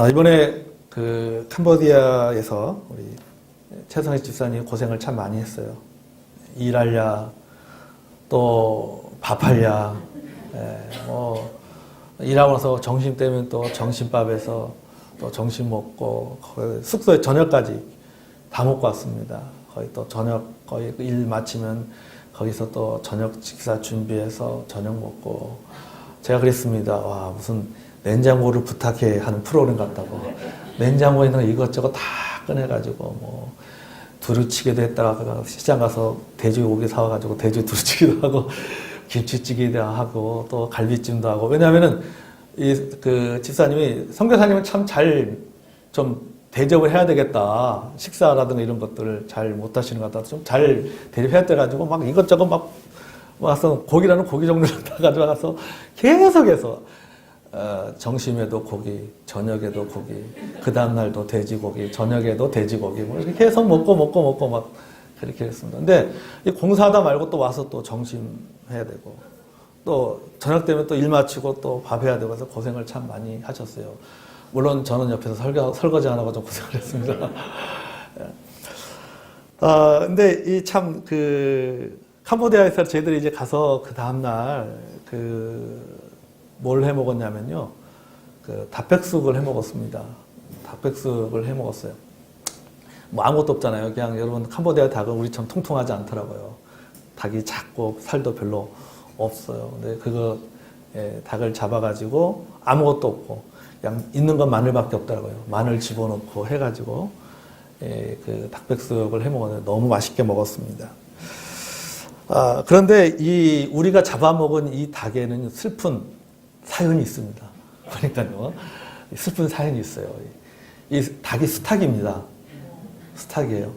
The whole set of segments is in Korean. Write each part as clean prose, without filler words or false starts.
이번에 그 캄보디아에서 우리 최성희 집사님 고생을 참 많이 했어요. 일하랴, 또 밥하랴, 일하고 나서 점심 때면 또 점심밥에서 또 점심 먹고 숙소에 저녁까지 다 먹고 왔습니다. 거의 또 저녁 거의 일 마치면 거기서 또 저녁 식사 준비해서 저녁 먹고 제가 그랬습니다. 와 무슨 냉장고를 부탁해 하는 프로그램 같다고 냉장고에 있는 거 이것저것 다 꺼내가지고 뭐 두루치기도 했다가 시장 가서 돼지고기 사와가지고 돼지 두루치기도 하고 김치찌개도 하고 또 갈비찜도 하고 왜냐하면은 그 집사님이 선교사님은 참 잘 좀 대접을 해야 되겠다 식사라든가 이런 것들을 잘 못하시는 것 같아서 좀 잘 대접해야 돼가지고 막 이것저것 막 와서 고기라는 고기 종류를 다 가져와서 계속해서 점심에도 고기, 저녁에도 고기, 그 다음날도 돼지고기, 저녁에도 돼지고기, 뭐 이렇게 계속 먹고 막 그렇게 했습니다. 근데 이 공사하다 말고 또 와서 또 점심 해야 되고, 또 저녁 되면 또 일 마치고 또 밥 해야 되고 해서 고생을 참 많이 하셨어요. 물론 저는 옆에서 설거지 안 하고 좀 고생을 했습니다. 근데 이 참 캄보디아에서 저희들이 이제 가서 그 다음날 뭘 해 먹었냐면요. 닭백숙을 해 먹었습니다. 닭백숙을 해 먹었어요. 뭐 아무것도 없잖아요. 그냥 여러분 캄보디아 닭은 우리처럼 통통하지 않더라고요. 닭이 작고 살도 별로 없어요. 근데 닭을 잡아가지고 아무것도 없고 그냥 있는 건 마늘밖에 없더라고요. 마늘 집어넣고 해가지고 그 닭백숙을 해 먹었는데 너무 맛있게 먹었습니다. 그런데 우리가 잡아먹은 이 닭에는 슬픈 사연이 있습니다. 그러니까요. 슬픈 사연이 있어요. 이 닭이 수탉입니다. 수탉이에요.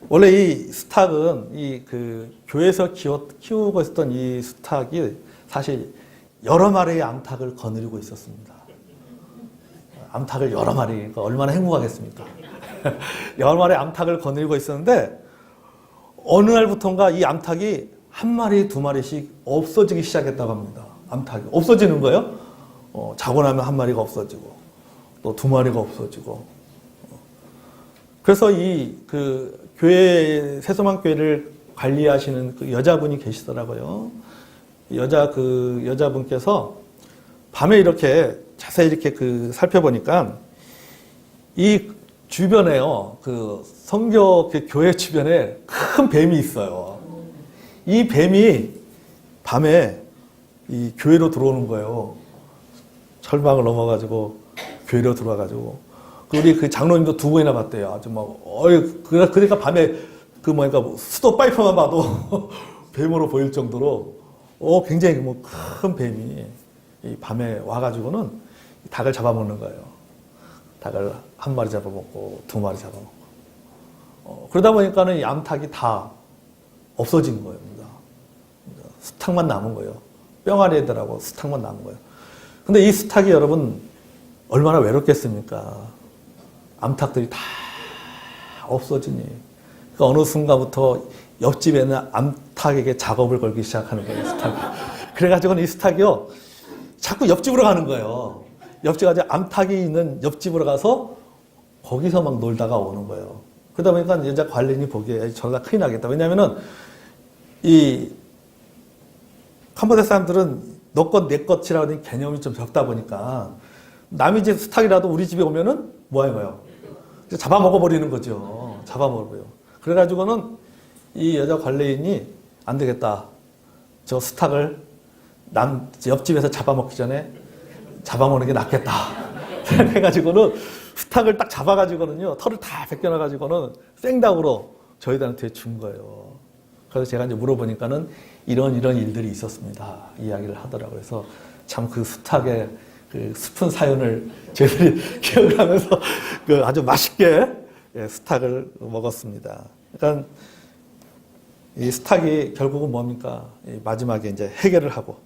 원래 이 수탉은 교회에서 키우고 있었던 이 수탉이 사실 여러 마리의 암탉을 거느리고 있었습니다. 암탉을 여러 마리, 그러니까 얼마나 행복하겠습니까? 여러 마리의 암탉을 거느리고 있었는데 어느 날부터인가 이 암탉이 한 마리, 두 마리씩 없어지기 시작했다고 합니다. 암탉이 없어지는 거예요. 자고 나면 한 마리가 없어지고 또 두 마리가 없어지고. 그래서 세소망 교회를 관리하시는 그 여자분이 계시더라고요. 여자분께서 밤에 이렇게 자세히 이렇게 살펴보니까 이 주변에요, 성교 교회 주변에 큰 뱀이 있어요. 이 뱀이 밤에 이 교회로 들어오는 거예요. 철망을 넘어가지고 교회로 들어와가지고 우리 장로님도 두 번이나 봤대요. 아주 그러니까 밤에 수도 파이프만 봐도 뱀으로 보일 정도로 굉장히 큰 뱀이 이 밤에 와가지고는 닭을 잡아먹는 거예요. 닭을 한 마리 잡아먹고 두 마리 잡아먹고 그러다 보니까는 이 암탉이 다 없어진 겁니다. 수탉만 남은 거예요. 뿅아리 애들하고 수탉만 남은 거예요. 근데 이 수탉이 여러분 얼마나 외롭겠습니까? 암탉들이 다 없어지니. 그러니까 어느 순간부터 옆집에는 암탉에게 작업을 걸기 시작하는 거예요, 수탉이. 그래가지고는 이 수탉이요, 자꾸 옆집으로 가는 거예요. 옆집 가서 암탉이 있는 옆집으로 가서 거기서 막 놀다가 오는 거예요. 그러다 보니까 여자 관리인이 보기에 저러다 큰일 나겠다. 왜냐면은 이 캄보디아 사람들은 너 것, 내 것이라고 하는 개념이 좀 적다 보니까 남의 집 수탉이라도 우리 집에 오면은 뭐 하는 거예요? 잡아먹어버리는 거죠. 잡아먹어요. 그래가지고는 이 여자 관리인이 안 되겠다. 저 수탉을 옆집에서 잡아먹기 전에 잡아먹는 게 낫겠다. 해가지고는 수탉을 딱 잡아가지고는요, 털을 다 벗겨놔가지고는 생닭으로 저희들한테 준 거예요. 그래서 제가 이제 물어보니까는 이런 일들이 있었습니다. 이야기를 하더라고요. 그래서 참 수탉의 슬픈 사연을 저희들이 기억을 하면서 아주 맛있게 수탉을 먹었습니다. 그러니까 이 수탉이 결국은 뭡니까? 마지막에 이제 해결을 하고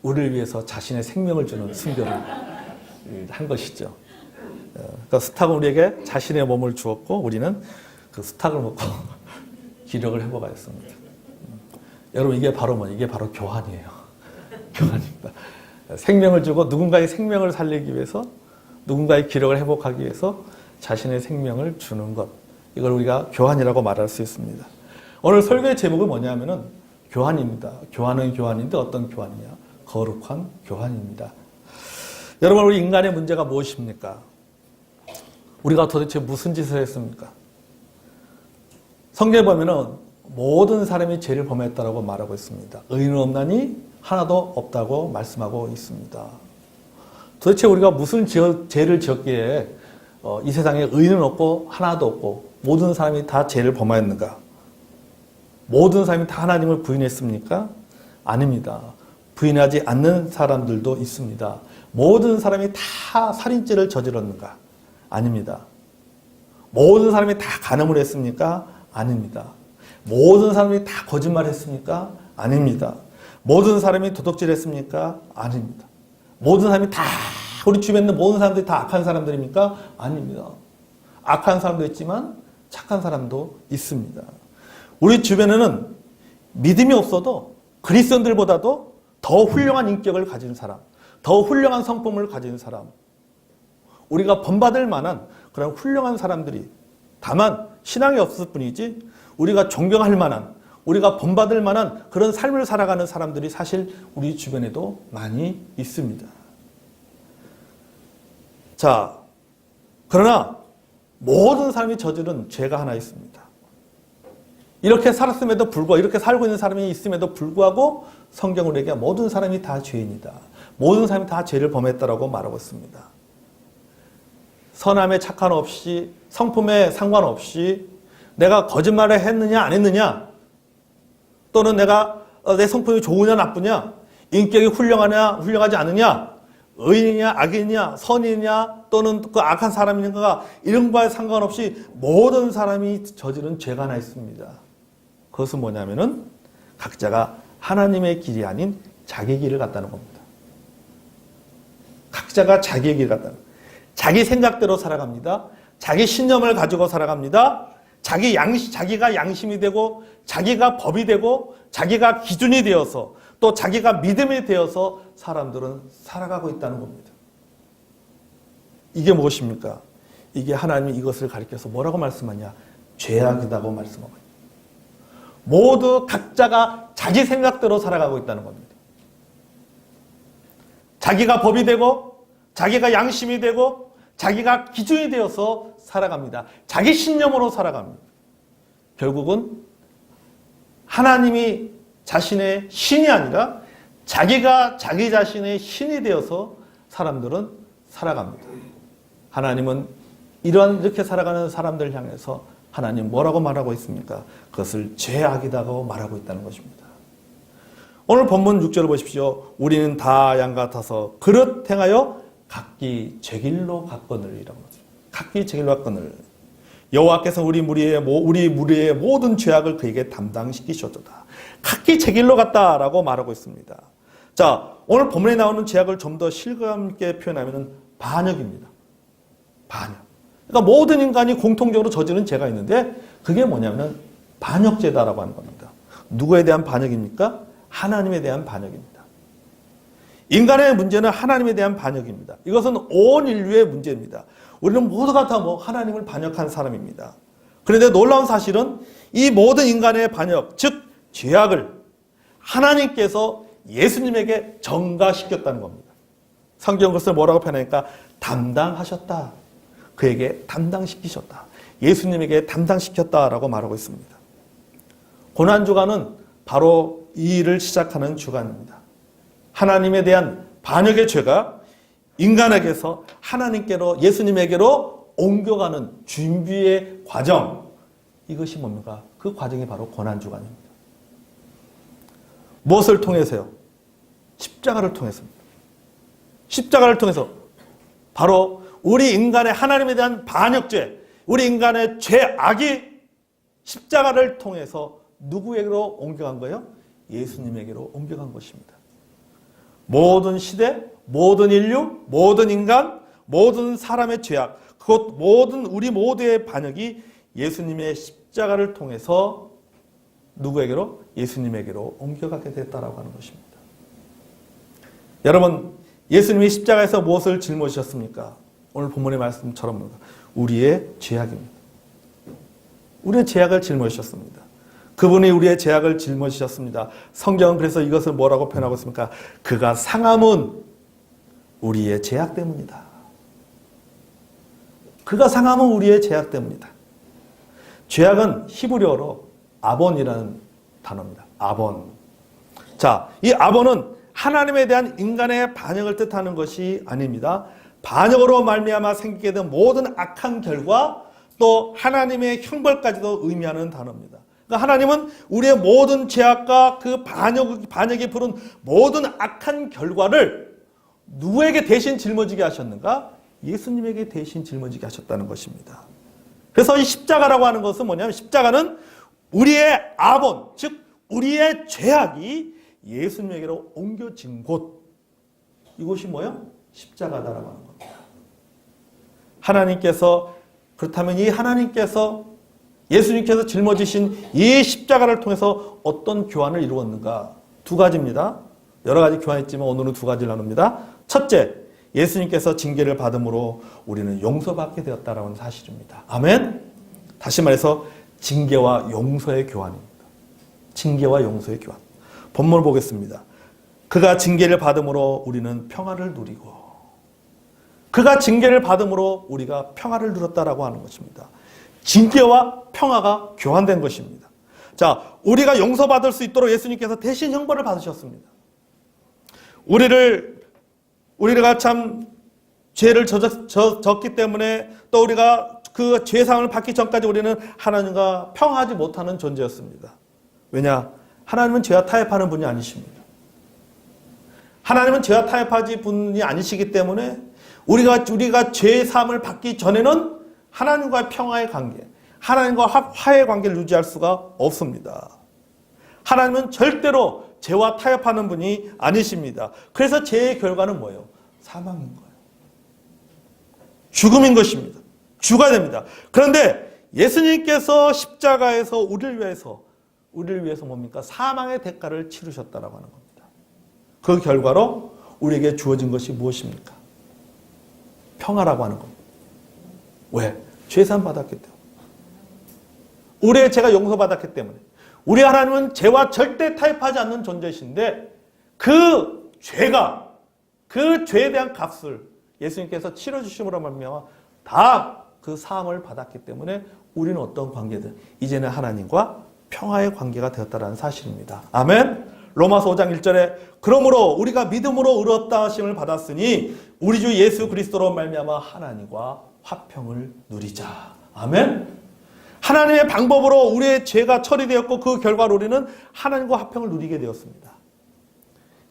우리를 위해서 자신의 생명을 주는 순교를 한 것이죠. 그러니까 수탉은 우리에게 자신의 몸을 주었고 우리는 그 수탉을 먹고 기력을 회복하였습니다. 여러분 이게 바로 이게 바로 교환이에요. 교환입니다. 생명을 주고 누군가의 생명을 살리기 위해서 누군가의 기력을 회복하기 위해서 자신의 생명을 주는 것. 이걸 우리가 교환이라고 말할 수 있습니다. 오늘 설교의 제목은 뭐냐면은 교환입니다. 교환은 교환인데 어떤 교환이냐? 거룩한 교환입니다. 여러분, 우리 인간의 문제가 무엇입니까? 우리가 도대체 무슨 짓을 했습니까? 성경에 보면은 모든 사람이 죄를 범했다라고 말하고 있습니다. 의인은 없나니 하나도 없다고 말씀하고 있습니다. 도대체 우리가 무슨 죄를 지었기에 이 세상에 의인은 없고 하나도 없고 모든 사람이 다 죄를 범하였는가? 모든 사람이 다 하나님을 부인했습니까? 아닙니다. 부인하지 않는 사람들도 있습니다. 모든 사람이 다 살인죄를 저질렀는가? 아닙니다. 모든 사람이 다 간음을 했습니까? 아닙니다. 모든 사람이 다 거짓말했습니까? 아닙니다. 모든 사람이 도둑질했습니까? 아닙니다. 모든 사람이 다 우리 주변에 있는 모든 사람들이 다 악한 사람들입니까? 아닙니다. 악한 사람도 있지만 착한 사람도 있습니다. 우리 주변에는 믿음이 없어도 그리스도인들보다도 더 훌륭한 인격을 가진 사람, 더 훌륭한 성품을 가진 사람, 우리가 본받을 만한 그런 훌륭한 사람들이 다만 신앙이 없을 뿐이지 우리가 존경할 만한, 우리가 본받을 만한 그런 삶을 살아가는 사람들이 사실 우리 주변에도 많이 있습니다. 자, 그러나 모든 사람이 저지른 죄가 하나 있습니다. 이렇게 살았음에도 불구하고, 이렇게 살고 있는 사람이 있음에도 불구하고 성경은 우리에게 모든 사람이 다 죄인이다. 모든 사람이 다 죄를 범했다라고 말하고 있습니다. 선함에 착한 없이, 성품에 상관없이 내가 거짓말을 했느냐 안 했느냐, 또는 내가 내 성품이 좋으냐 나쁘냐, 인격이 훌륭하냐 훌륭하지 않느냐, 의인이냐 악인이냐 선이냐 또는 그 악한 사람인가, 이런 거에 상관없이 모든 사람이 저지른 죄가 하나 있습니다. 그것은 뭐냐면은 각자가 하나님의 길이 아닌 자기 길을 갔다는 겁니다. 각자가 자기의 길을 갔다는 겁니다. 자기 생각대로 살아갑니다. 자기 신념을 가지고 살아갑니다. 자기가 양심이 되고 자기가 법이 되고 자기가 기준이 되어서 또 자기가 믿음이 되어서 사람들은 살아가고 있다는 겁니다. 이게 무엇입니까? 이게 하나님이 이것을 가리켜서 뭐라고 말씀하냐? 죄악이라고 말씀하고 있습니다. 모두 각자가 자기 생각대로 살아가고 있다는 겁니다. 자기가 법이 되고 자기가 양심이 되고 자기가 기준이 되어서 살아갑니다. 자기 신념으로 살아갑니다. 결국은 하나님이 자신의 신이 아니라 자기가 자기 자신의 신이 되어서 사람들은 살아갑니다. 하나님은 이렇게 살아가는 사람들을 향해서 하나님 뭐라고 말하고 있습니까? 그것을 죄악이라고 말하고 있다는 것입니다. 오늘 본문 6절을 보십시오. 우리는 다 양 같아서 그릇 행하여 각기 제 길로 갔거늘이라고 합니다. 각기 제 길로 갔거늘. 여호와께서 우리 무리의 모든 죄악을 그에게 담당시키셨도다. 각기 제 길로 갔다라고 말하고 있습니다. 자, 오늘 본문에 나오는 죄악을 좀 더 실감 있게 표현하면 반역입니다. 반역. 그러니까 모든 인간이 공통적으로 저지른 죄가 있는데 그게 뭐냐면 반역죄다라고 하는 겁니다. 누구에 대한 반역입니까? 하나님에 대한 반역입니다. 인간의 문제는 하나님에 대한 반역입니다. 이것은 온 인류의 문제입니다. 우리는 모두가 다 하나님을 반역한 사람입니다. 그런데 놀라운 사실은 이 모든 인간의 반역, 즉 죄악을 하나님께서 예수님에게 전가시켰다는 겁니다. 성경 그것을 뭐라고 표현하니까 담당하셨다. 그에게 담당시키셨다. 예수님에게 담당시켰다라고 말하고 있습니다. 고난주간은 바로 이 일을 시작하는 주간입니다. 하나님에 대한 반역의 죄가 인간에게서 하나님께로, 예수님에게로 옮겨가는 준비의 과정, 이것이 뭡니까? 그 과정이 바로 고난주간입니다. 무엇을 통해서요? 십자가를 통해서입니다. 십자가를 통해서 바로 우리 인간의 하나님에 대한 반역죄, 우리 인간의 죄악이 십자가를 통해서 누구에게로 옮겨간 거예요? 예수님에게로 옮겨간 것입니다. 모든 시대, 모든 인류, 모든 인간, 모든 사람의 죄악, 그것 모든 우리 모두의 반역이 예수님의 십자가를 통해서 누구에게로? 예수님에게로 옮겨가게 됐다라고 하는 것입니다. 여러분, 예수님이 십자가에서 무엇을 짊어지셨습니까? 오늘 본문의 말씀처럼 우리의 죄악입니다. 우리의 죄악을 짊어지셨습니다. 그분이 우리의 죄악을 짊어지셨습니다. 성경은 그래서 이것을 뭐라고 표현하고 있습니까? 그가 상함은 우리의 죄악 때문이다. 그가 상함은 우리의 죄악 때문이다. 죄악은 히브리어로 아본이라는 단어입니다. 아본. 자, 이 아본은 하나님에 대한 인간의 반역을 뜻하는 것이 아닙니다. 반역으로 말미암아 생기게 된 모든 악한 결과 또 하나님의 형벌까지도 의미하는 단어입니다. 그러니까 하나님은 우리의 모든 죄악과 그 반역이 부른 모든 악한 결과를 누구에게 대신 짊어지게 하셨는가? 예수님에게 대신 짊어지게 하셨다는 것입니다. 그래서 이 십자가라고 하는 것은 뭐냐면 십자가는 우리의 아본, 즉 우리의 죄악이 예수님에게로 옮겨진 곳. 이곳이 뭐예요? 십자가다라고 하는 겁니다. 하나님께서 그렇다면 이 하나님께서 예수님께서 짊어지신 이 십자가를 통해서 어떤 교환을 이루었는가? 두 가지입니다. 여러 가지 교환이 있지만 오늘은 두 가지를 나눕니다. 첫째, 예수님께서 징계를 받음으로 우리는 용서받게 되었다라는 사실입니다. 아멘? 다시 말해서 징계와 용서의 교환입니다. 징계와 용서의 교환. 본문을 보겠습니다. 그가 징계를 받음으로 우리는 평화를 누리고 그가 징계를 받음으로 우리가 평화를 누렸다라고 하는 것입니다. 징계와 평화가 교환된 것입니다. 자, 우리가 용서받을 수 있도록 예수님께서 대신 형벌을 받으셨습니다. 우리가 참 죄를 졌기 때문에 또 우리가 그 죄상을 받기 전까지 우리는 하나님과 평화하지 못하는 존재였습니다. 왜냐? 하나님은 죄와 타협하는 분이 아니십니다. 하나님은 죄와 타협하지 분이 아니시기 때문에 우리가 죄의 사함을 받기 전에는 하나님과의 평화의 관계, 하나님과 화해의 관계를 유지할 수가 없습니다. 하나님은 절대로 죄와 타협하는 분이 아니십니다. 그래서 죄의 결과는 뭐예요? 사망인 거예요. 죽음인 것입니다. 죽어야 됩니다. 그런데 예수님께서 십자가에서 우리를 위해서 뭡니까? 사망의 대가를 치르셨다라고 하는 겁니다. 그 결과로 우리에게 주어진 것이 무엇입니까? 평화라고 하는 겁니다. 왜? 죄산 받았기 때문에. 우리의 죄가 용서받았기 때문에. 우리 하나님은 죄와 절대 타협하지 않는 존재이신데 그 죄에 대한 값을 예수님께서 치러주심으로 말미암아 다 그 사함을 받았기 때문에 우리는 어떤 관계든 이제는 하나님과 평화의 관계가 되었다는 사실입니다. 아멘. 로마서 5장 1절에 그러므로 우리가 믿음으로 의롭다 하심을 받았으니 우리 주 예수 그리스도로 말미암아 하나님과 화평을 누리자. 아멘. 하나님의 방법으로 우리의 죄가 처리되었고 그 결과로 우리는 하나님과 화평을 누리게 되었습니다.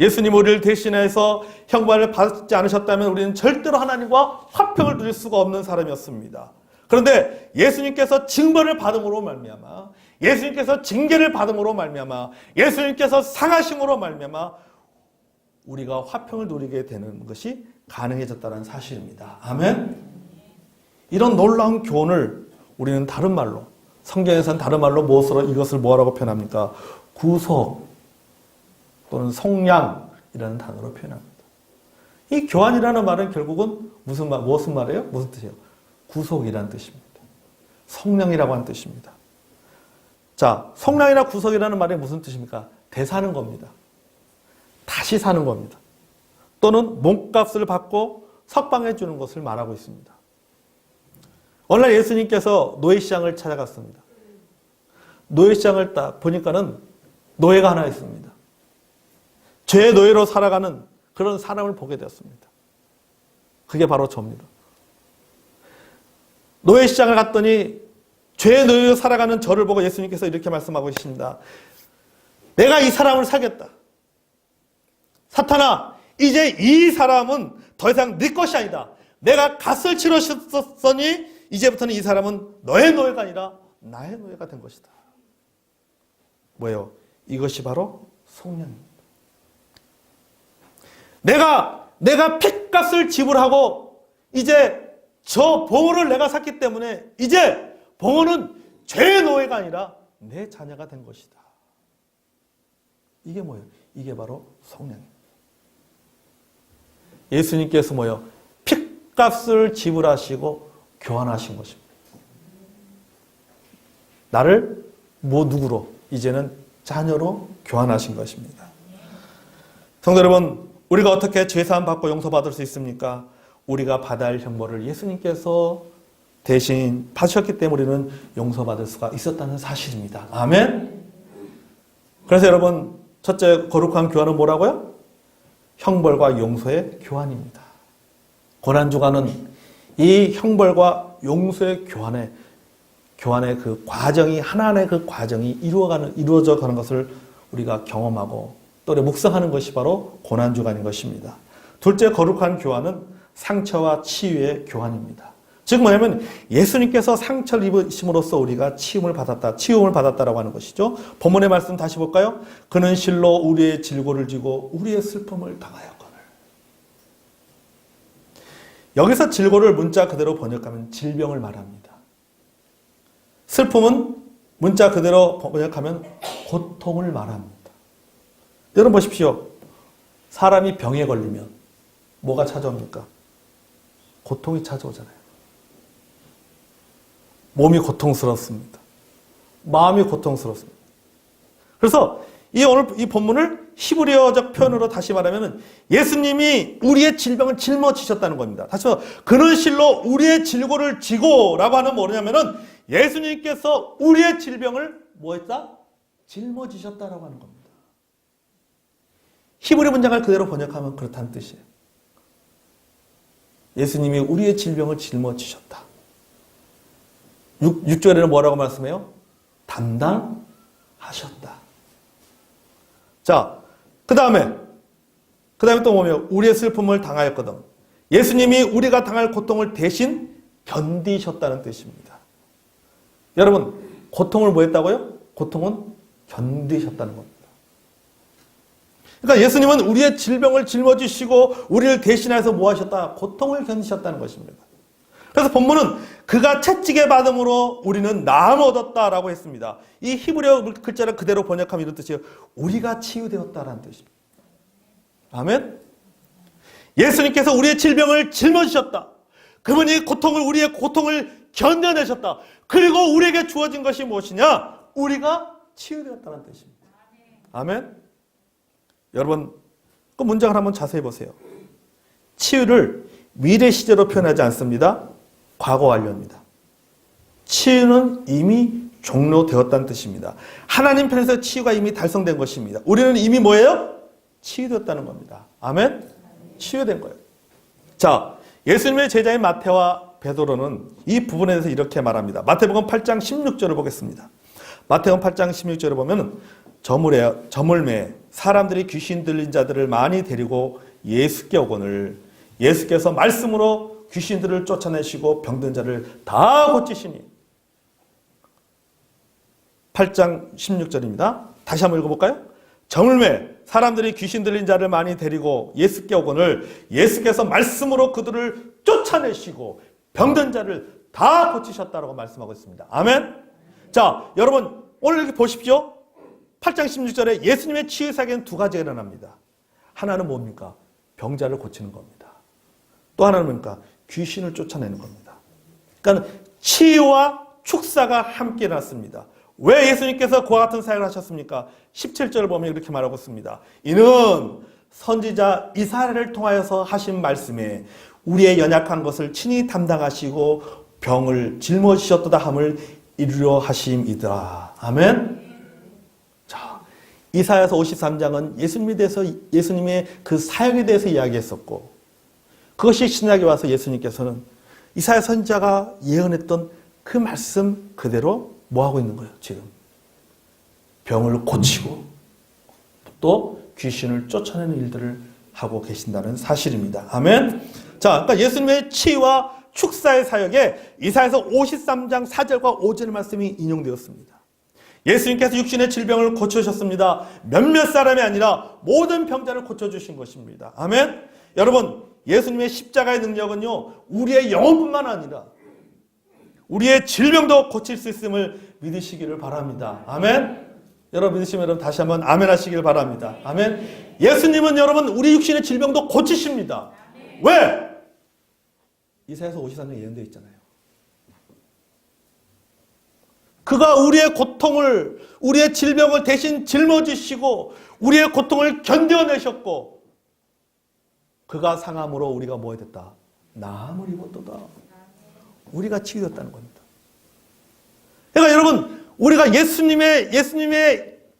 예수님 우리를 대신해서 형벌을 받지 않으셨다면 우리는 절대로 하나님과 화평을 누릴 수가 없는 사람이었습니다. 그런데 예수님께서 징벌을 받음으로 말미암아, 예수님께서 징계를 받음으로 말미암아, 예수님께서 상하심으로 말미암아 우리가 화평을 누리게 되는 것이 가능해졌다는 사실입니다. 아멘. 이런 놀라운 교훈을 우리는 다른 말로, 성경에서는 다른 말로 이것을 뭐라고 표현합니까? 구속 또는 속량이라는 단어로 표현합니다. 이 교환이라는 말은 결국은 무슨 말이에요? 무슨 뜻이에요? 구속이라는 뜻입니다. 속량이라고 하는 뜻입니다. 자, 속량이나 구속이라는 말이 무슨 뜻입니까? 되사는 겁니다. 다시 사는 겁니다. 또는 몸값을 받고 석방해 주는 것을 말하고 있습니다. 오늘 예수님께서 노예시장을 찾아갔습니다. 노예시장을 딱 보니까는 노예가 하나 있습니다. 죄의 노예로 살아가는 그런 사람을 보게 되었습니다. 그게 바로 저입니다. 노예시장을 갔더니 죄의 노예로 살아가는 저를 보고 예수님께서 이렇게 말씀하고 계십니다. 내가 이 사람을 사겠다. 사탄아, 이제 이 사람은 더 이상 네 것이 아니다. 내가 값을 치렀으니 이제부터는 이 사람은 너의 노예가 아니라 나의 노예가 된 것이다. 뭐예요? 이것이 바로 속량입니다. 내가 핏값을 지불하고 이제 저 봉헌을 내가 샀기 때문에 이제 봉헌은 죄의 노예가 아니라 내 자녀가 된 것이다. 이게 뭐예요? 이게 바로 속량입니다. 예수님께서 뭐예요? 값을 지불하시고 교환하신 것입니다. 나를 누구로? 이제는 자녀로 교환하신 것입니다. 성도 여러분, 우리가 어떻게 죄사함 받고 용서받을 수 있습니까? 우리가 받아야 할 형벌을 예수님께서 대신 받으셨기 때문에 우리는 용서받을 수가 있었다는 사실입니다. 아멘? 그래서 여러분, 첫째 거룩한 교환은 뭐라고요? 형벌과 용서의 교환입니다. 고난주간은 이 형벌과 용서의 교환의 그 과정이, 하나하나의 그 과정이 이루어져 가는 것을 우리가 경험하고 또 묵상하는 것이 바로 고난주간인 것입니다. 둘째 거룩한 교환은 상처와 치유의 교환입니다. 즉 뭐냐면 예수님께서 상처를 입으심으로써 우리가 치유를 받았다라고 하는 것이죠. 본문의 말씀 다시 볼까요? 그는 실로 우리의 질고를 지고 우리의 슬픔을 당하였거늘. 여기서 질고를 문자 그대로 번역하면 질병을 말합니다. 슬픔은 문자 그대로 번역하면 고통을 말합니다. 여러분 보십시오. 사람이 병에 걸리면 뭐가 찾아옵니까? 고통이 찾아오잖아요. 몸이 고통스럽습니다. 마음이 고통스럽습니다. 그래서 오늘 이 본문을 히브리어적 표현으로 다시 말하면 예수님이 우리의 질병을 짊어지셨다는 겁니다. 다시 말해서 그는 실로 우리의 질고를 지고 라고 하는 뭐냐면은 예수님께서 우리의 질병을 뭐 했다? 짊어지셨다라고 하는 겁니다. 히브리 문장을 그대로 번역하면 그렇다는 뜻이에요. 예수님이 우리의 질병을 짊어지셨다. 6절에는 뭐라고 말씀해요? 담당하셨다. 자, 그 다음에 또 뭐냐면 우리의 슬픔을 당하였거든. 예수님이 우리가 당할 고통을 대신 견디셨다는 뜻입니다. 여러분, 고통을 뭐 했다고요? 고통은 견디셨다는 겁니다. 그러니까 예수님은 우리의 질병을 짊어지시고 우리를 대신해서 뭐 하셨다? 고통을 견디셨다는 것입니다. 그래서 본문은 그가 채찍에 받음으로 우리는 나음을 얻었다라고 했습니다. 이 히브리어 글자를 그대로 번역하면 이런 뜻이에요. 우리가 치유되었다라는 뜻입니다. 아멘? 예수님께서 우리의 질병을 짊어지셨다. 그분이 우리의 고통을 견뎌내셨다. 그리고 우리에게 주어진 것이 무엇이냐? 우리가 치유되었다는 뜻입니다. 아멘? 여러분, 그 문장을 한번 자세히 보세요. 치유를 미래 시제로 표현하지 않습니다. 과거 완료입니다. 치유는 이미 종료되었다는 뜻입니다. 하나님 편에서 치유가 이미 달성된 것입니다. 우리는 이미 뭐예요? 치유되었다는 겁니다. 아멘? 치유된 거예요. 자, 예수님의 제자인 마태와 베드로는 이 부분에 대해서 이렇게 말합니다. 마태복음 8장 16절을 보겠습니다. 마태복음 8장 16절을 보면 저물매 사람들이 귀신 들린 자들을 많이 데리고 예수께 오거늘 예수께서 말씀으로 귀신들을 쫓아내시고 병든 자를 다 고치시니. 8장 16절입니다. 다시 한번 읽어볼까요? 저물매 사람들이 귀신 들린 자를 많이 데리고 예수께 오거늘 예수께서 말씀으로 그들을 쫓아내시고 병든 자를 다 고치셨다라고 말씀하고 있습니다. 아멘. 자, 여러분 오늘 이렇게 보십시오. 8장 16절에 예수님의 치유 사역에는 두 가지가 일어납니다. 하나는 뭡니까? 병자를 고치는 겁니다. 또 하나는 뭡니까? 귀신을 쫓아내는 겁니다. 그러니까 치유와 축사가 함께 났습니다. 왜 예수님께서 그와 같은 사역을 하셨습니까? 17절을 보면 이렇게 말하고 있습니다. 이는 선지자 이사야를 통하여서 하신 말씀에 우리의 연약한 것을 친히 담당하시고 병을 짊어지셨도다 함을 이루려 하심이더라. 아멘. 자, 이사야서 53장은 예수님의 그 사역에 대해서 이야기했었고, 그것이 신약에 와서 예수님께서는 이사야 선지자가 예언했던 그 말씀 그대로 뭐 하고 있는 거예요? 지금 병을 고치고 또 귀신을 쫓아내는 일들을 하고 계신다는 사실입니다. 아멘. 자, 그러니까 예수님의 치유와 축사의 사역에 이사야서 53장 4절과 5절의 말씀이 인용되었습니다. 예수님께서 육신의 질병을 고쳐주셨습니다. 몇몇 사람이 아니라 모든 병자를 고쳐주신 것입니다. 아멘. 여러분, 예수님의 십자가의 능력은요, 우리의 영혼뿐만 아니라 우리의 질병도 고칠 수 있음을 믿으시기를 바랍니다. 아멘. 여러분 믿으시면 여러분 다시 한번 아멘 하시길 바랍니다. 아멘. 예수님은 여러분 우리 육신의 질병도 고치십니다. 왜? 이사야서 54장 예언되어 있잖아요. 그가 우리의 고통을, 우리의 질병을 대신 짊어지시고 우리의 고통을 견뎌내셨고 그가 상함으로 우리가 뭐 됐다? 나음을 입었도다. 우리가 치유였다는 겁니다. 그러니까 여러분, 우리가 예수님의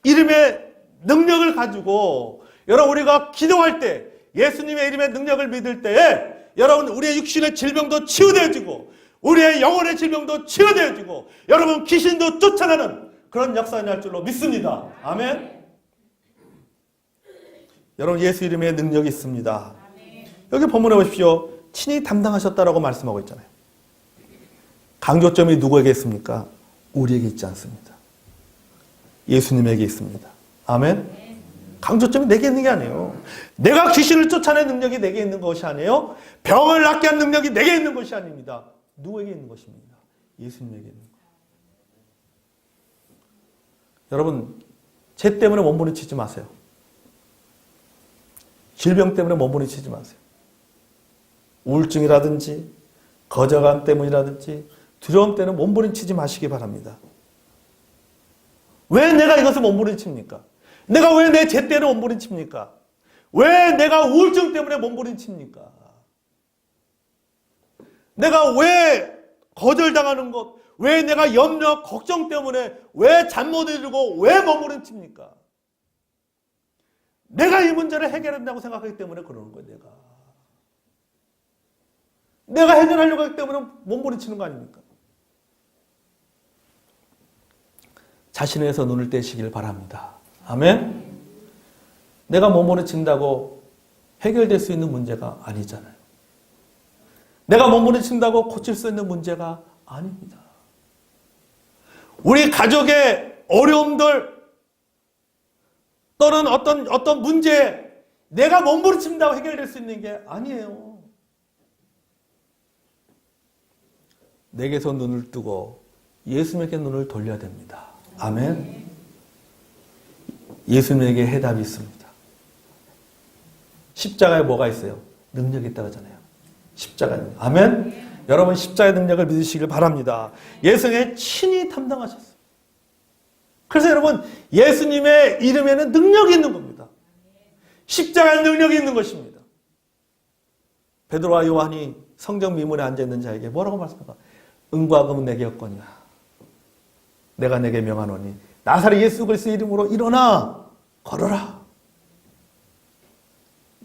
이름의 능력을 가지고 여러분 우리가 기도할 때 예수님의 이름의 능력을 믿을 때에 여러분 우리의 육신의 질병도 치유되어지고 우리의 영혼의 질병도 치유되어지고 여러분 귀신도 쫓아나는 그런 역사가 날 줄로 믿습니다. 아멘. 여러분 예수 이름의 능력이 있습니다. 여기 본문에 보십시오. 친히 담당하셨다라고 말씀하고 있잖아요. 강조점이 누구에게 있습니까? 우리에게 있지 않습니다. 예수님에게 있습니다. 아멘. 강조점이 내게 있는 게 아니에요. 내가 귀신을 쫓아낸 능력이 내게 있는 것이 아니에요. 병을 낫게 한 능력이 내게 있는 것이 아닙니다. 누구에게 있는 것입니다? 예수님에게 있는 거예요. 여러분, 죄 때문에 몸부림치지 마세요. 질병 때문에 몸부림치지 마세요. 우울증이라든지 거저감 때문이라든지 두려움 때문에 몸부림치지 마시기 바랍니다. 왜 내가 이것을 몸부림칩니까? 내가 왜 내 죄 때문에 몸부림칩니까? 왜 내가 우울증 때문에 몸부림칩니까? 내가 왜 거절당하는 것, 왜 내가 염려, 걱정 때문에 왜 잠 못 이루고 왜 몸부림칩니까? 내가 이 문제를 해결한다고 생각하기 때문에 그러는 거예요, 내가 해결하려고 하기 때문에 몸부림치는 거 아닙니까? 자신에서 눈을 떼시길 바랍니다. 아멘? 내가 몸부림친다고 해결될 수 있는 문제가 아니잖아요. 내가 몸부림친다고 고칠 수 있는 문제가 아닙니다. 우리 가족의 어려움들 또는 어떤 문제 내가 몸부림친다고 해결될 수 있는 게 아니에요. 내게서 눈을 뜨고 예수님에게 눈을 돌려야 됩니다. 아멘. 예수님에게 해답이 있습니다. 십자가에 뭐가 있어요? 능력이 있다고 하잖아요. 십자가에. 아멘. 여러분 십자가의 능력을 믿으시길 바랍니다. 예수님이 친히 담당하셨어요. 그래서 여러분 예수님의 이름에는 능력이 있는 겁니다. 십자가의 능력이 있는 것입니다. 베드로와 요한이 성전 미문에 앉아있는 자에게 뭐라고 말씀합니까? 은과 금은 내게 없거니와 내가 내게 명하노니 나사렛 예수 그리스도의 이름으로 일어나 걸어라.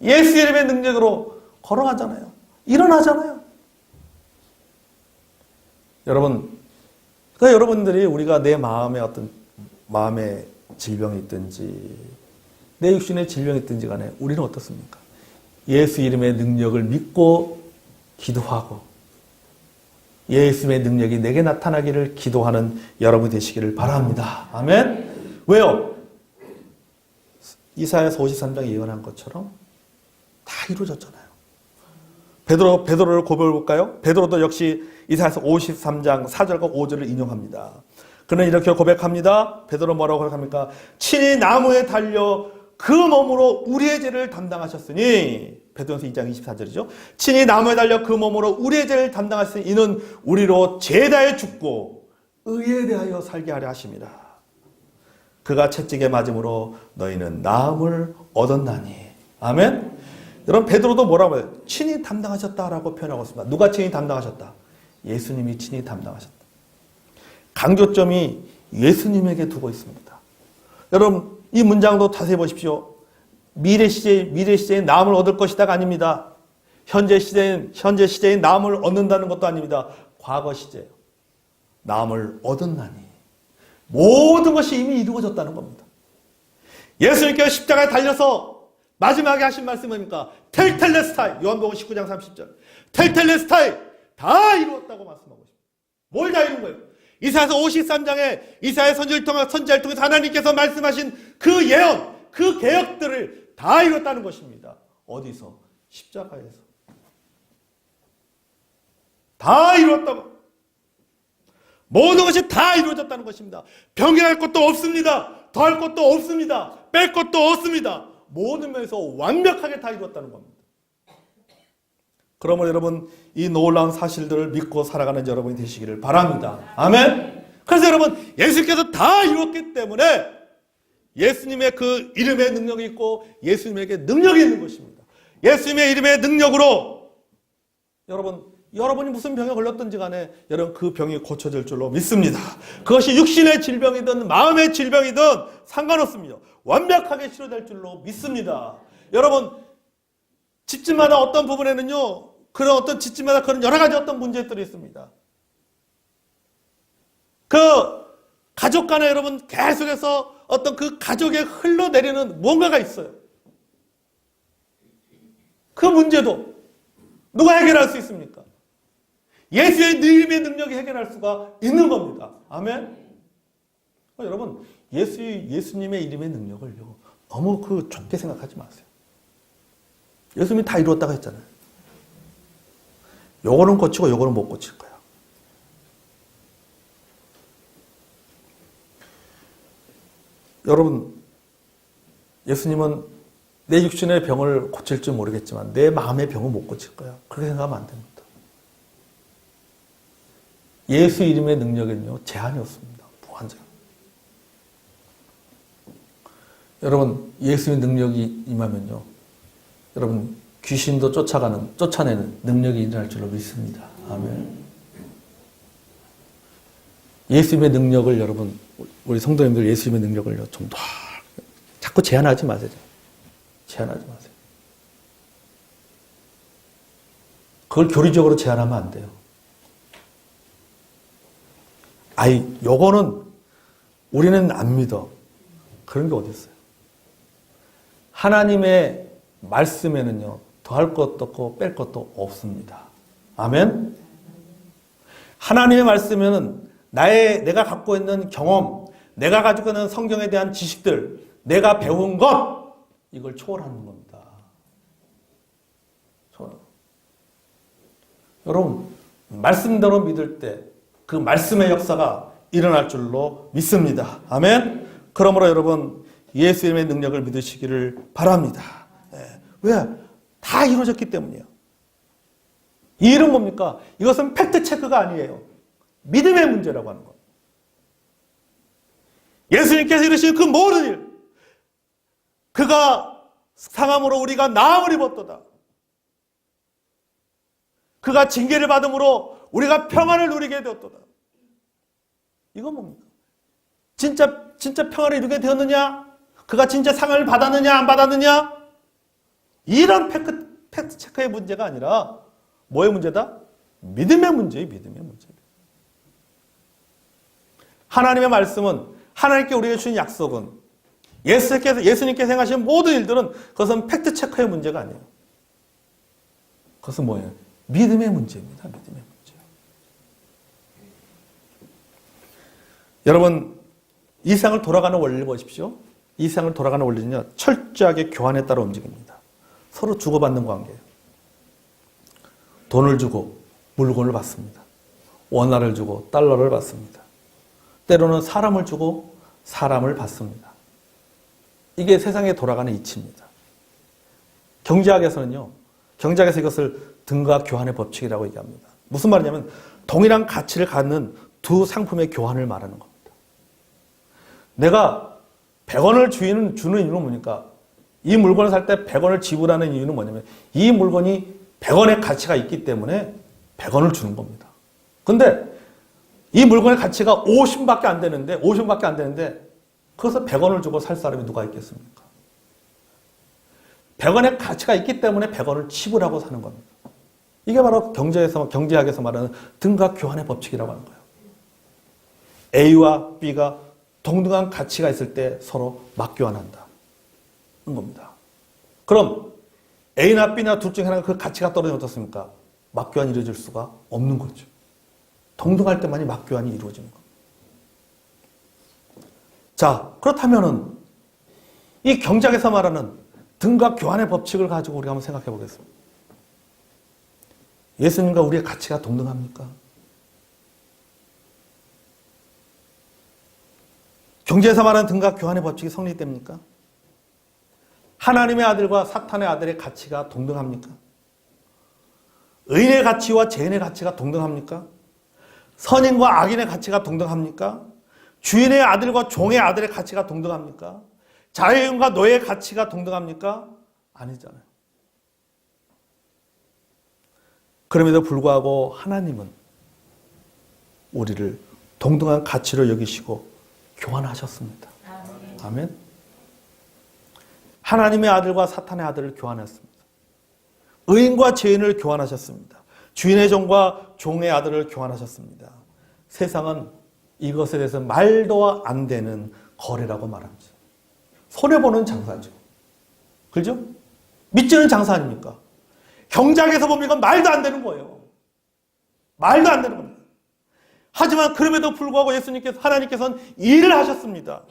예수 이름의 능력으로 걸어가잖아요. 일어나잖아요. 여러분, 그러니까 여러분들이 우리가 내 마음에 어떤 마음의 질병이 있든지 내 육신의 질병이 있든지 간에 우리는 어떻습니까? 예수 이름의 능력을 믿고 기도하고 예수님의 능력이 내게 나타나기를 기도하는 여러분 되시기를 바랍니다. 아멘. 왜요? 이사야서 53장 예언한 것처럼 다 이루어졌잖아요. 베드로를 고백해 볼까요? 베드로도 역시 이사야서 53장 4절과 5절을 인용합니다. 그는 이렇게 고백합니다. 베드로 뭐라고 고백합니까? 친히 나무에 달려 그 몸으로 우리의 죄를 담당하셨으니 베드로전서 2장 24절이죠. 친히 나무에 달려 그 몸으로 우리의 죄를 담당하셨으니 이는 우리로 죄 다해 죽고 의에 대하여 살게 하려 하심이라. 그가 채찍에 맞음으로 너희는 나음을 얻었나니. 아멘. 여러분 베드로도 뭐라고 해요? 친히 담당하셨다라고 표현하고 있습니다. 누가 친히 담당하셨다? 예수님이 친히 담당하셨다. 강조점이 예수님에게 두고 있습니다. 여러분 이 문장도 자세히 보십시오. 미래 시제에 나음을 얻을 것이다가 아닙니다. 현재 시제에 나음을 얻는다는 것도 아닙니다. 과거 시제예요. 나음을 얻었나니. 모든 것이 이미 이루어졌다는 겁니다. 예수님께서 십자가에 달려서 마지막에 하신 말씀이 뭡니까? 텔텔레스타이. 요한복음 19장 30절. 텔텔레스타이. 다 이루었다고 말씀하고 있습니다. 뭘 다 이룬 거예요? 이사야서 53장에 이사야 선지자를 통해서 하나님께서 말씀하신 그 예언, 그 계획들을 다 이뤘다는 것입니다. 어디서? 십자가에서. 다 이뤘다고. 모든 것이 다 이루어졌다는 것입니다. 병행할 것도 없습니다. 더할 것도 없습니다. 뺄 것도 없습니다. 모든 면에서 완벽하게 다 이루었다는 겁니다. 그러면 여러분 이 놀라운 사실들을 믿고 살아가는 여러분이 되시기를 바랍니다. 아멘. 그래서 여러분 예수님께서 다 이뤘기 때문에 예수님의 그 이름의 능력이 있고 예수님에게 능력이 있는 것입니다. 예수님의 이름의 능력으로 여러분이 무슨 병에 걸렸든지 간에 여러분 그 병이 고쳐질 줄로 믿습니다. 그것이 육신의 질병이든 마음의 질병이든 상관없습니다. 완벽하게 치료될 줄로 믿습니다. 여러분 집집마다 어떤 부분에는요 그런 어떤 집집마다 그런 여러 가지 어떤 문제들이 있습니다. 그 가족 간에 여러분 계속해서 어떤 그 가족에 흘러내리는 뭔가가 있어요. 그 문제도 누가 해결할 수 있습니까? 예수의 이름의 능력이 해결할 수가 있는 겁니다. 아멘. 여러분 예수님의 이름의 능력을요 너무 그 좁게 생각하지 마세요. 예수님이 다 이루었다고 했잖아요. 요거는 고치고 요거는 못 고칠 거야. 여러분 예수님은 내 육신의 병을 고칠 줄 모르겠지만 내 마음의 병은 못 고칠 거야. 그렇게 생각하면 안 됩니다. 예수 이름의 능력에는요 제한이 없습니다. 무한정. 여러분 예수의 능력이 임하면요 여러분 귀신도 쫓아내는 능력이 일어날 줄로 믿습니다. 아멘. 예수님의 능력을 여러분 우리 성도님들 예수님의 능력을 좀 더 자꾸 제한하지 마세요. 제한하지 마세요. 그걸 교리적으로 제한하면 안 돼요. 요거는 우리는 안 믿어. 그런 게 어디 있어요? 하나님의 말씀에는요 더할 것도 없고 뺄 것도 없습니다. 아멘. 하나님의 말씀에는 내가 갖고 있는 경험, 내가 가지고 있는 성경에 대한 지식들, 내가 배운 것 이걸 초월하는 겁니다. 여러분 말씀대로 믿을 때 그 말씀의 역사가 일어날 줄로 믿습니다. 아멘. 그러므로 여러분 예수님의 능력을 믿으시기를 바랍니다. 왜? 다 이루어졌기 때문이에요. 이 일은 뭡니까? 이것은 팩트 체크가 아니에요. 믿음의 문제라고 하는 것. 예수님께서 이루신 그 모든 일, 그가 상함으로 우리가 나음을 입었도다. 그가 징계를 받음으로 우리가 평안을 누리게 되었도다. 이건 뭡니까? 진짜 평안을 이루게 되었느냐? 그가 진짜 상을 받았느냐 안 받았느냐? 이런 팩트 체크의 문제가 아니라 뭐의 문제다? 믿음의 문제예요. 믿음의 문제. 하나님의 말씀은 하나님께 우리에게 주신 약속은 예수님께서 행하신 모든 일들은 그것은 팩트 체크의 문제가 아니에요. 그것은 뭐예요? 믿음의 문제입니다. 믿음의 문제. 여러분 이 세상을 돌아가는 원리를 보십시오. 이 세상을 돌아가는 원리는요 철저하게 교환에 따라 움직입니다. 서로 주고받는 관계예요. 돈을 주고 물건을 받습니다. 원화를 주고 달러를 받습니다. 때로는 사람을 주고 사람을 받습니다. 이게 세상에 돌아가는 이치입니다. 경제학에서는요, 경제학에서 이것을 등가 교환의 법칙이라고 얘기합니다. 무슨 말이냐면 동일한 가치를 갖는 두 상품의 교환을 말하는 겁니다. 내가 100원을 주는 이유는 뭡니까? 이 물건을 살 때 100원을 지불하는 이유는 뭐냐면 이 물건이 100원의 가치가 있기 때문에 100원을 주는 겁니다. 근데 이 물건의 가치가 50원밖에 안 되는데 그래서 100원을 주고 살 사람이 누가 있겠습니까? 100원의 가치가 있기 때문에 100원을 지불하고 사는 겁니다. 이게 바로 경제학에서 말하는 등가 교환의 법칙이라고 하는 거예요. A와 B가 동등한 가치가 있을 때 서로 맞교환한다. 는 겁니다. 그럼 A나 B나 둘 중에 하나가 그 가치가 떨어지면 어떻습니까? 맞교환이 이루어질 수가 없는 거죠. 동등할 때만이 맞교환이 이루어지는 겁니다. 자, 그렇다면은 이 경제학에서 말하는 등가 교환의 법칙을 가지고 우리가 한번 생각해 보겠습니다. 예수님과 우리의 가치가 동등합니까? 경제에서 말하는 등가 교환의 법칙이 성립됩니까? 하나님의 아들과 사탄의 아들의 가치가 동등합니까? 의인의 가치와 죄인의 가치가 동등합니까? 선인과 악인의 가치가 동등합니까? 주인의 아들과 종의 아들의 가치가 동등합니까? 자유인과 노예의 가치가 동등합니까? 아니잖아요. 그럼에도 불구하고 하나님은 우리를 동등한 가치로 여기시고 교환하셨습니다. 아멘. 하나님의 아들과 사탄의 아들을 교환했습니다. 의인과 죄인을 교환하셨습니다. 주인의 종과 종의 아들을 교환하셨습니다. 세상은 이것에 대해서 말도 안 되는 거래라고 말합니다. 손해보는 장사죠. 그죠? 믿지는 장사 아닙니까? 경작에서 보면 이건 말도 안 되는 거예요. 말도 안 되는 겁니다. 하지만 그럼에도 불구하고 하나님께서는 일을 하셨습니다.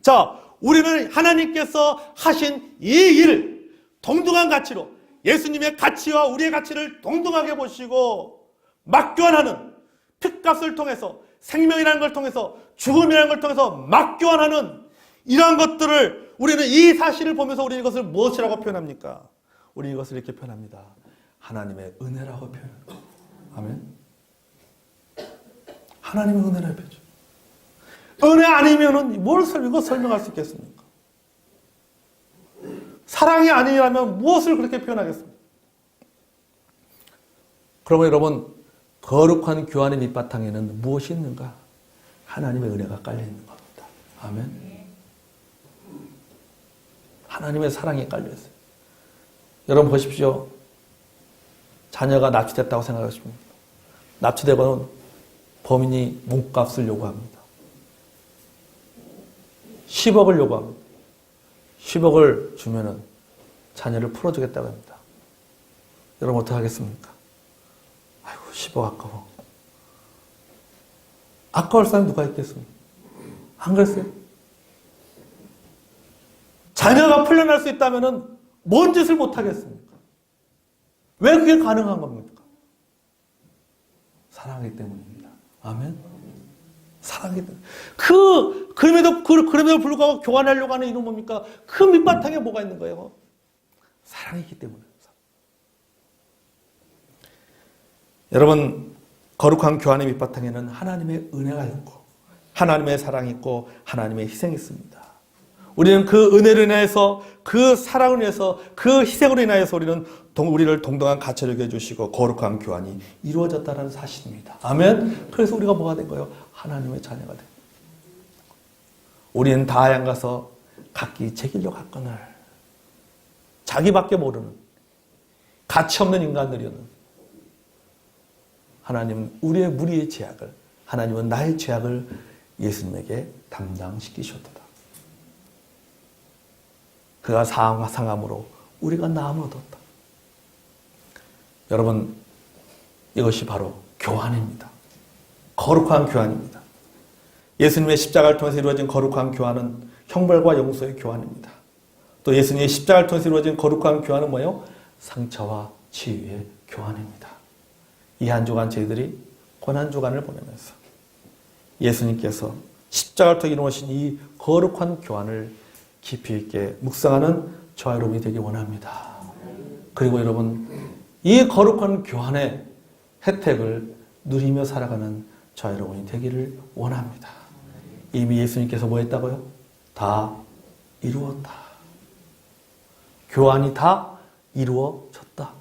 자, 우리는 하나님께서 하신 이 일, 동등한 가치로 예수님의 가치와 우리의 가치를 동등하게 보시고 막교환하는, 핏값을 통해서, 생명이라는 걸 통해서, 죽음이라는 걸 통해서 막교환하는 이러한 것들을 우리는 이 사실을 보면서 우리는 이것을 무엇이라고 표현합니까? 우리는 이것을 이렇게 표현합니다. 하나님의 은혜라고 표현합니다. 아멘. 하나님의 은혜라고 표현합니다. 은혜 아니면은 뭘 설명할 수 있겠습니까? 사랑이 아니라면 무엇을 그렇게 표현하겠습니까? 그러면 여러분, 거룩한 교환의 밑바탕에는 무엇이 있는가? 하나님의 은혜가 깔려있는 겁니다. 아멘. 하나님의 사랑이 깔려있어요. 여러분 보십시오. 자녀가 납치됐다고 생각하십니까? 납치되고는 범인이 몸값을 요구합니다. 10억을 요구합니다. 10억을 주면은 자녀를 풀어주겠다고 합니다. 여러분 어떻게 하겠습니까? 아이고 10억 아까워. 아까울 사람 누가 있겠습니까? 안 그랬어요? 자녀가 풀려날 수 있다면은 뭔 짓을 못 하겠습니까? 왜 그게 가능한 겁니까? 사랑하기 때문입니다. 아멘. 사랑하기 때문에. 그럼에도 불구하고 교환하려고 하는 이유는 뭡니까? 그 밑바탕에 뭐가 있는 거예요? 사랑이기 때문에. 여러분, 거룩한 교환의 밑바탕에는 하나님의 은혜가 있고, 하나님의 사랑이 있고, 하나님의 희생이 있습니다. 우리는 그 은혜를 인해서, 그 사랑을 인해서, 그 희생으로 인하여서 우리를 동등한 가치를 여겨주시고 거룩한 교환이 이루어졌다는 사실입니다. 아멘. 그래서 우리가 뭐가 된 거예요? 하나님의 자녀가 된 거예요. 우리는 다 하양 가서 각기 제 길로 갔거늘 자기밖에 모르는 가치 없는 인간들이었는 하나님은 우리의 무리의 죄악을, 하나님은 나의 죄악을 예수님에게 담당시키셨다. 그가 상함으로 우리가 나음을 얻었다. 여러분, 이것이 바로 교환입니다. 거룩한 교환입니다. 예수님의 십자가를 통해서 이루어진 거룩한 교환은 형벌과 용서의 교환입니다. 또 예수님의 십자가를 통해서 이루어진 거룩한 교환은 뭐예요? 상처와 치유의 교환입니다. 이 한 주간 저희들이 고난주간을 보내면서 예수님께서 십자가를 통해 이루어진 이 거룩한 교환을 깊이 있게 묵상하는 저와 여러분이 되기 원합니다. 그리고 여러분, 이 거룩한 교환의 혜택을 누리며 살아가는 저와 여러분이 되기를 원합니다. 이미 예수님께서 뭐 했다고요? 다 이루었다. 교환이 다 이루어졌다.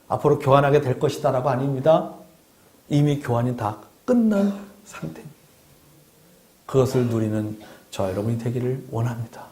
앞으로 교환하게 될 것이다 라고 아닙니다. 이미 교환이 다 끝난 상태입니다. 그것을 누리는 저와 여러분이 되기를 원합니다.